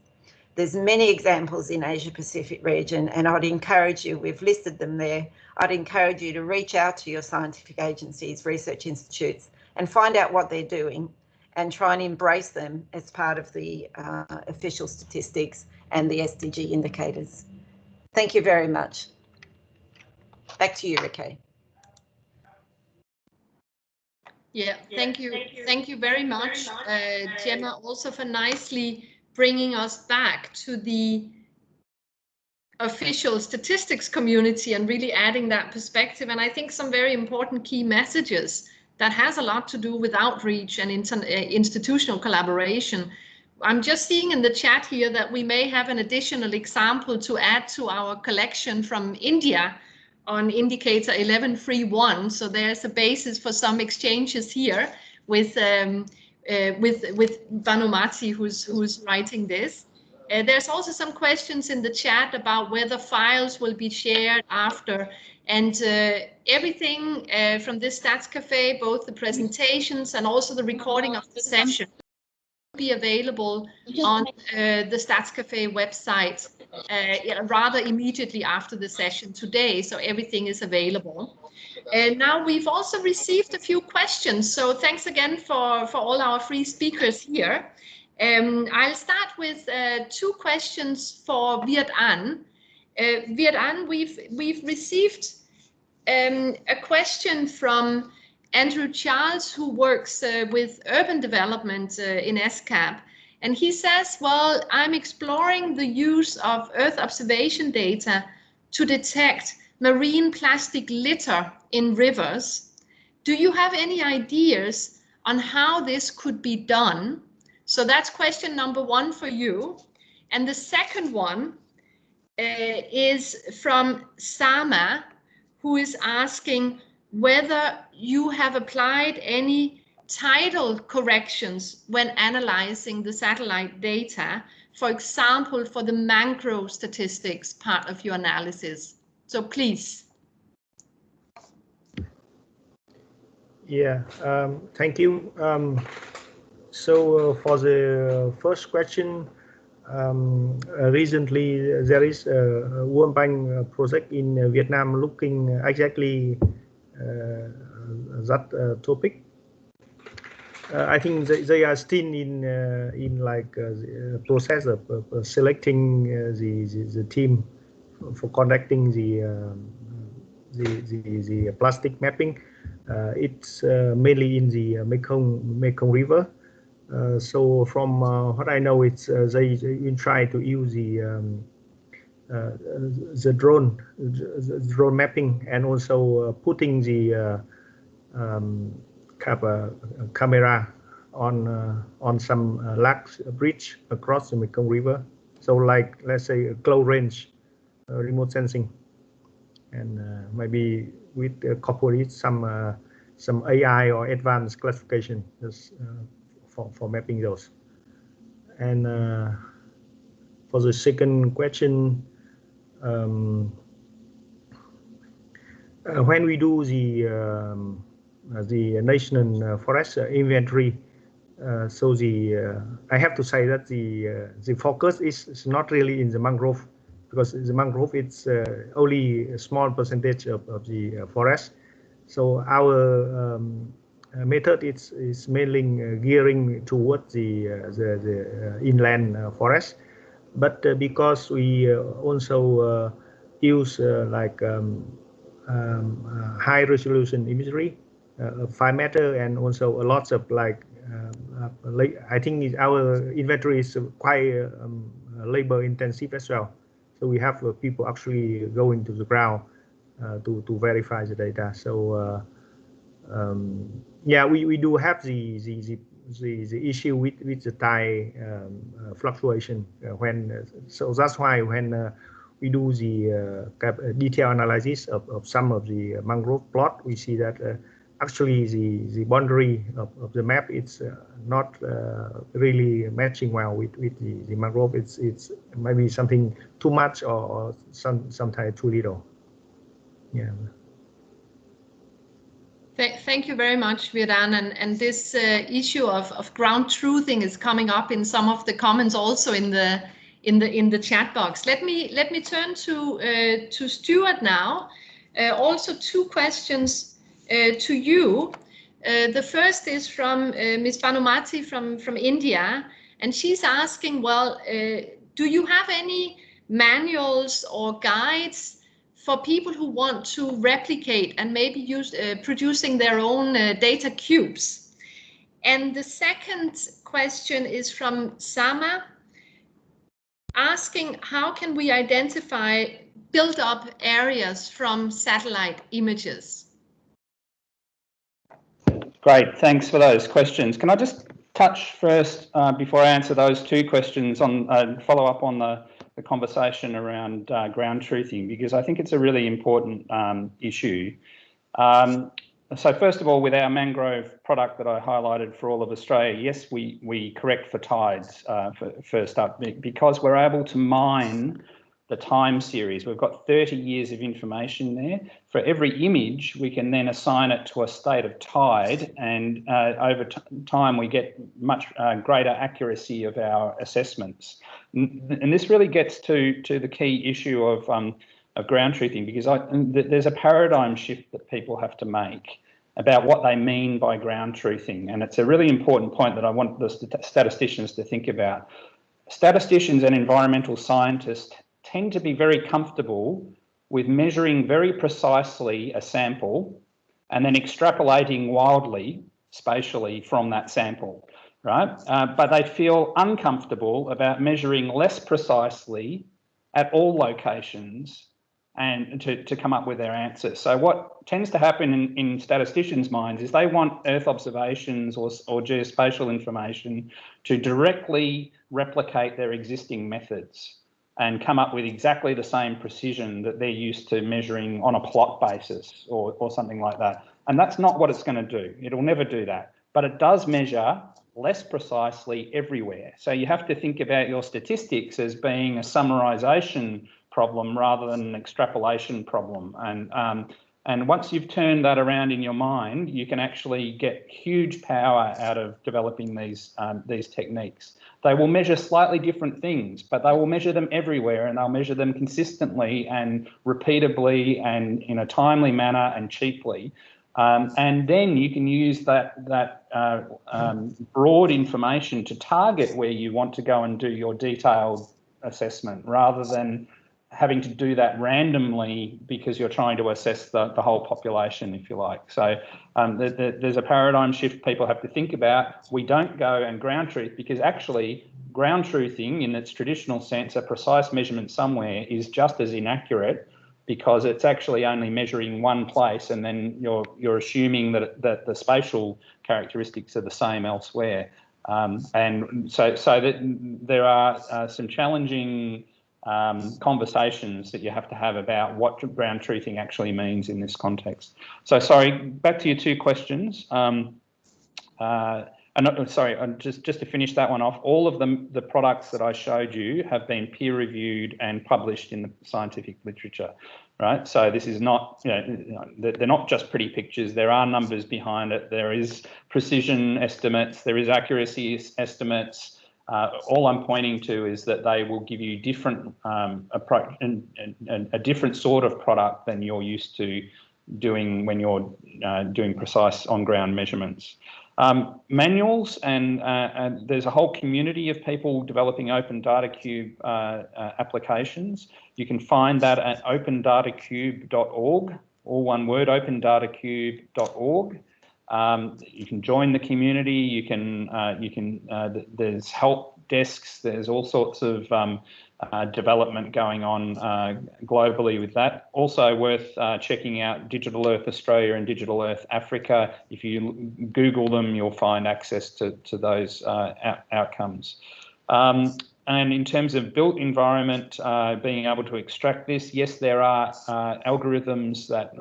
There's many examples in Asia Pacific region, and I'd encourage you, we've listed them there, I'd encourage you to reach out to your scientific agencies, research institutes, and find out what they're doing and try and embrace them as part of the official statistics and the SDG indicators. Thank you very much. Back to you, Ricky. Yeah, thank you. Thank you very much, Gemma, also for nicely bringing us back to the official statistics community and really adding that perspective. And I think some very important key messages that has a lot to do with outreach and institutional collaboration. I'm just seeing in the chat here that we may have an additional example to add to our collection from India on indicator 1131. So there's a basis for some exchanges here with Vanuatu, who's writing this. There's also some questions in the chat about whether files will be shared after, and everything from this Stats Cafe, both the presentations and also the recording of the session, will be available on the Stats Cafe website rather immediately after the session today, so everything is available. And now we've also received a few questions, so thanks again for all our free speakers here. I'll start with 2 questions for Viet An. Viet An, we've received a question from Andrew Charles, who works with urban development in ESCAP. And he says, well, I'm exploring the use of Earth observation data to detect marine plastic litter in rivers. Do you have any ideas on how this could be done? So that's question number 1 for you. And the second one is from Sama, who is asking whether you have applied any title corrections when analyzing the satellite data, for example, for the mangrove statistics part of your analysis. So please. Yeah, thank you. So for the first question, recently there is a World Bank project in Vietnam looking exactly that topic. I think they are still in like the process of selecting the team for conducting the plastic mapping. It's mainly in the Mekong River. So from what I know, it's they try to use the drone mapping, and also putting the camera on some lax bridge across the Mekong River. So like, let's say, a close range remote sensing, and maybe with incorporate some AI or advanced classification for mapping those. And for the second question, when we do the national forest inventory, so I have to say that the focus is not really in the mangrove, because the mangrove, it's only a small percentage of the forest. So our method is mainly gearing towards the inland forest, but because we also use like high resolution imagery, 5 meter, and also a lot of like I think our inventory is quite labor intensive as well. So we have people actually going to the ground to verify the data. So yeah, we do have the issue with the tide fluctuation when so that's why when we do the detailed analysis of some of the mangrove plot, we see that actually the boundary of the map, it's not really matching well with the mangrove. It's maybe something too much, or sometimes too little. Yeah. Thank you very much, Vedan. And this issue of ground truthing is coming up in some of the comments also in the chat box. Let me turn to Stuart now. Also 2 questions to you. The first is from Ms. Banumati from India, and she's asking, well, do you have any manuals or guides for people who want to replicate and maybe use producing their own data cubes? And the second question is from Sama, asking how can we identify built-up areas from satellite images? Great, thanks for those questions. Can I just touch first, before I answer those 2 questions, on follow up on the conversation around ground truthing, because I think it's a really important issue. So first of all, with our mangrove product that I highlighted for all of Australia, yes, we correct for tides first up, because we're able to mine the time series. We've got 30 years of information there. For every image, we can then assign it to a state of tide, and over time we get much greater accuracy of our assessments. And this really gets to the key issue of ground truthing, because there's a paradigm shift that people have to make about what they mean by ground truthing, and it's a really important point that I want the statisticians to think about. Statisticians and environmental scientists tend to be very comfortable with measuring very precisely a sample and then extrapolating wildly, spatially, from that sample, right? But they feel uncomfortable about measuring less precisely at all locations and to come up with their answers. So what tends to happen in statisticians' minds is they want Earth observations or geospatial information to directly replicate their existing methods and come up with exactly the same precision that they're used to measuring on a plot basis or something like that. And that's not what it's going to do. It'll never do that. But it does measure less precisely everywhere. So you have to think about your statistics as being a summarization problem rather than an extrapolation problem. And And once you've turned that around in your mind, you can actually get huge power out of developing these techniques. They will measure slightly different things, but they will measure them everywhere, and they'll measure them consistently and repeatably and in a timely manner and cheaply. And then you can use that broad information to target where you want to go and do your detailed assessment, rather than having to do that randomly because you're trying to assess the whole population, if you like. So there's a paradigm shift people have to think about. We don't go and ground truth, because actually ground truthing in its traditional sense, a precise measurement somewhere, is just as inaccurate, because it's actually only measuring one place, and then you're assuming that the spatial characteristics are the same elsewhere. And so that there are some challenging conversations that you have to have about what ground truthing actually means in this context. So sorry, back to your two questions. Just to finish that one off, all of the products that I showed you have been peer reviewed and published in the scientific literature, right? So this is not, they're not just pretty pictures. There are numbers behind it. There is precision estimates. There is accuracy estimates. All I'm pointing to is that they will give you different approach and a different sort of product than you're used to doing when you're doing precise on-ground measurements. Manuals, and there's a whole community of people developing Open Data Cube applications. You can find that at opendatacube.org, all one word, opendatacube.org. You can join the community. You can there's help desks. There's all sorts of development going on globally with that. Also worth checking out Digital Earth Australia and Digital Earth Africa. If you Google them, you'll find access to those outcomes. And in terms of built environment, being able to extract this, yes, there are algorithms that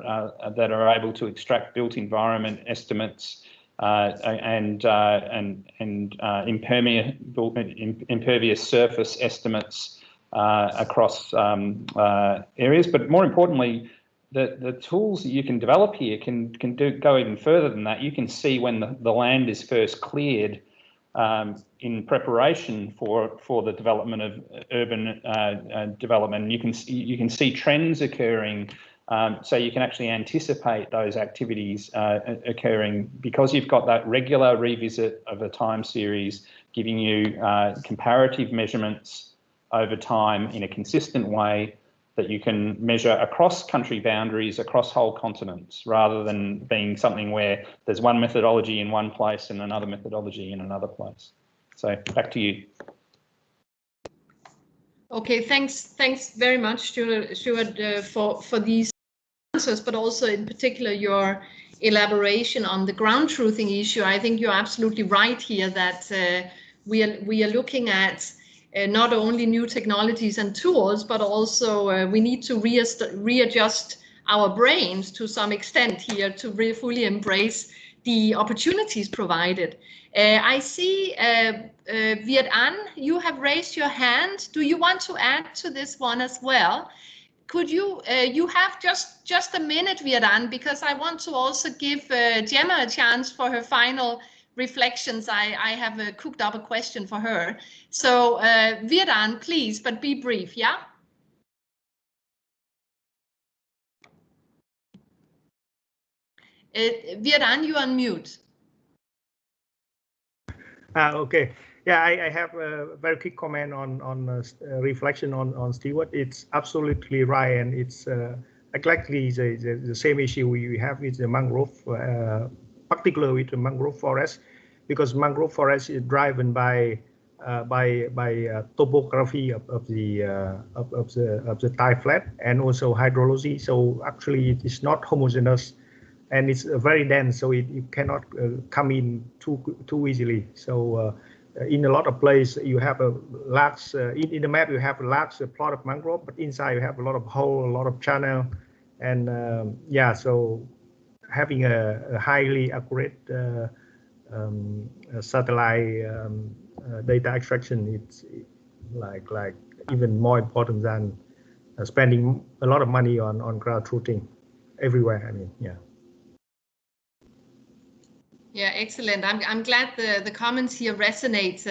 are able to extract built environment estimates and impervious surface estimates across areas. But more importantly, the tools that you can develop here can go even further than that. You can see when the land is first cleared in preparation for the development of urban development. You can see trends occurring, so you can actually anticipate those activities occurring, because you've got that regular revisit of a time series giving you comparative measurements over time in a consistent way that you can measure across country boundaries, across whole continents, rather than being something where there's one methodology in one place and another methodology in another place. So back to you. Okay, thanks very much, Stuart, for these answers, but also in particular your elaboration on the ground truthing issue. I think you're absolutely right here that we are looking at not only new technologies and tools, but also we need to readjust our brains to some extent here to fully embrace the opportunities provided. I see Viet An, you have raised your hand. Do you want to add to this one as well? Could you, you have just a minute, Viet An, because I want to also give Gemma a chance for her final reflections. I have cooked up a question for her. So Viet An, please, but be brief, yeah? Viet An, you on mute. Okay. Yeah, I have a very quick comment on reflection on Stewart. It's absolutely right, and it's exactly the same issue we have with the mangrove, particularly with the mangrove forest, because mangrove forest is driven by topography of the tide flat and also hydrology. So actually, it is not homogeneous, and it's very dense, so it cannot come in too easily. So in a lot of places you have a large in the map, you have a large plot of mangrove, but inside you have a lot of hole, a lot of channel, and yeah, so having a highly accurate satellite data extraction, it's like even more important than spending a lot of money on ground truthing. everywhere. I mean, yeah. Yeah, excellent. I'm glad the comments here resonate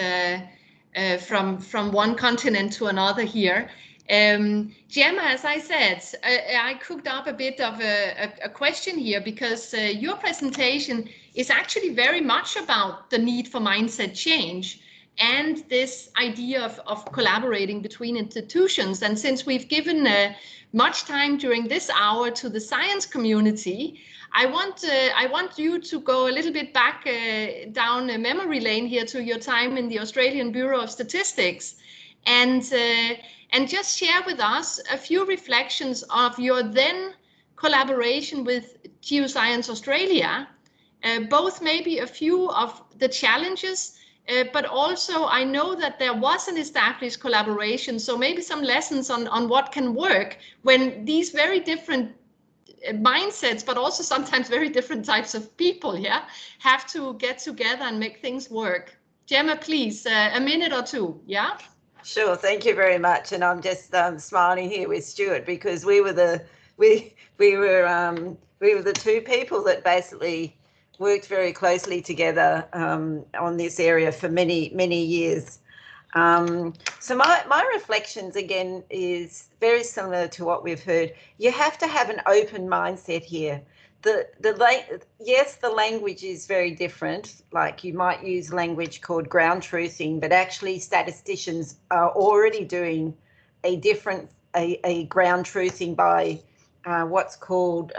from one continent to another here. Gemma, as I said, I cooked up a bit of a question here because your presentation is actually very much about the need for mindset change and this idea of collaborating between institutions. And since we've given much time during this hour to the science community, I want you to go a little bit back down a memory lane here to your time in the Australian Bureau of Statistics, and just share with us a few reflections of your then collaboration with Geoscience Australia, both maybe a few of the challenges, but also I know that there was an established collaboration, so maybe some lessons on what can work when these very different mindsets, but also sometimes very different types of people, yeah, have to get together and make things work. Gemma, please, a minute or two, yeah? Sure, thank you very much. And I'm just smiling here with Stuart because we were the two people that basically worked very closely together on this area for many years. So my reflections again is very similar to what we've heard. You have to have an open mindset here. Yes, the language is very different. Like you might use language called ground truthing, but actually statisticians are already doing a a ground truthing by what's called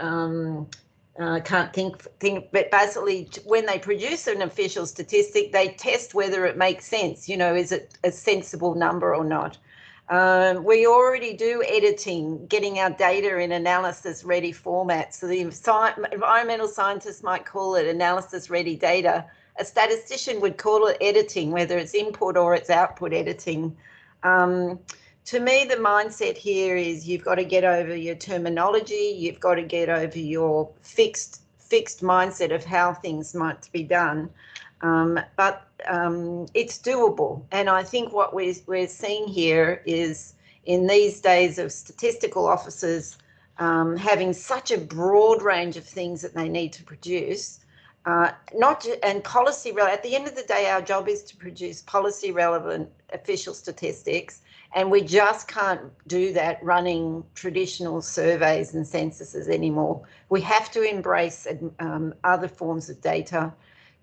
can't think, but basically when they produce an official statistic, they test whether it makes sense. You know, is it a sensible number or not? We already do editing, getting our data in analysis ready format. So the environmental scientists might call it analysis ready data. A statistician would call it editing, whether it's input or it's output editing. To me, the mindset here is you've got to get over your terminology. You've got to get over your fixed mindset of how things might be done. But it's doable. And I think what we're seeing here is in these days of statistical officers having such a broad range of things that they need to produce, and policy, at the end of the day, our job is to produce policy relevant official statistics. And we just can't do that running traditional surveys and censuses anymore. We have to embrace other forms of data.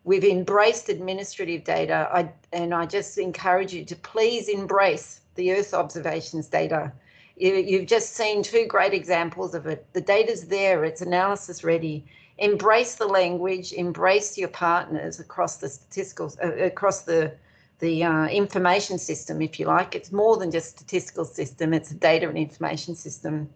We've embraced administrative data, and I just encourage you to please embrace the Earth observations data. You've just seen two great examples of it. The data's there, it's analysis ready. Embrace the language, embrace your partners across the statistical, across the information system, if you like. It's more than just a statistical system, it's a data and information system.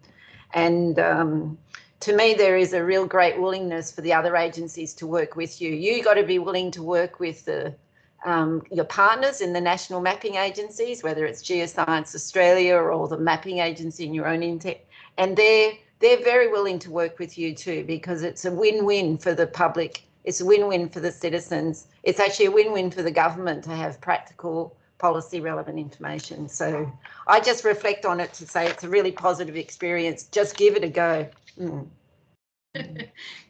And to me, there is a real great willingness for the other agencies to work with you. You got to be willing to work with your partners in the national mapping agencies, whether it's Geoscience Australia or the mapping agency in your own intake. And they're very willing to work with you too, because it's a win-win for the public. It's a win-win for the citizens. It's actually a win-win for the government to have practical policy relevant information. So I just reflect on it to say it's a really positive experience. Just give it a go.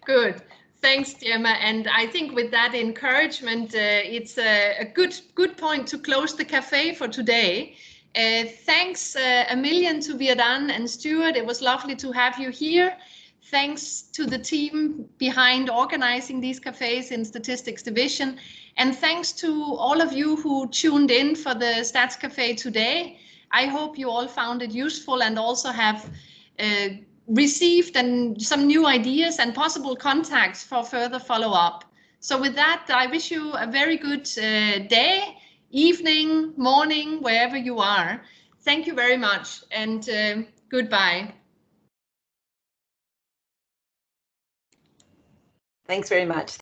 Good. Thanks, Gemma. And I think with that encouragement, it's a good point to close the cafe for today. Thanks a million to Viadan and Stuart. It was lovely to have you here. Thanks to the team behind organizing these cafes in Statistics Division. And thanks to all of you who tuned in for the Stats Cafe today. I hope you all found it useful and also have received some new ideas and possible contacts for further follow-up. So with that, I wish you a very good day, evening, morning, wherever you are. Thank you very much and goodbye. Thanks very much.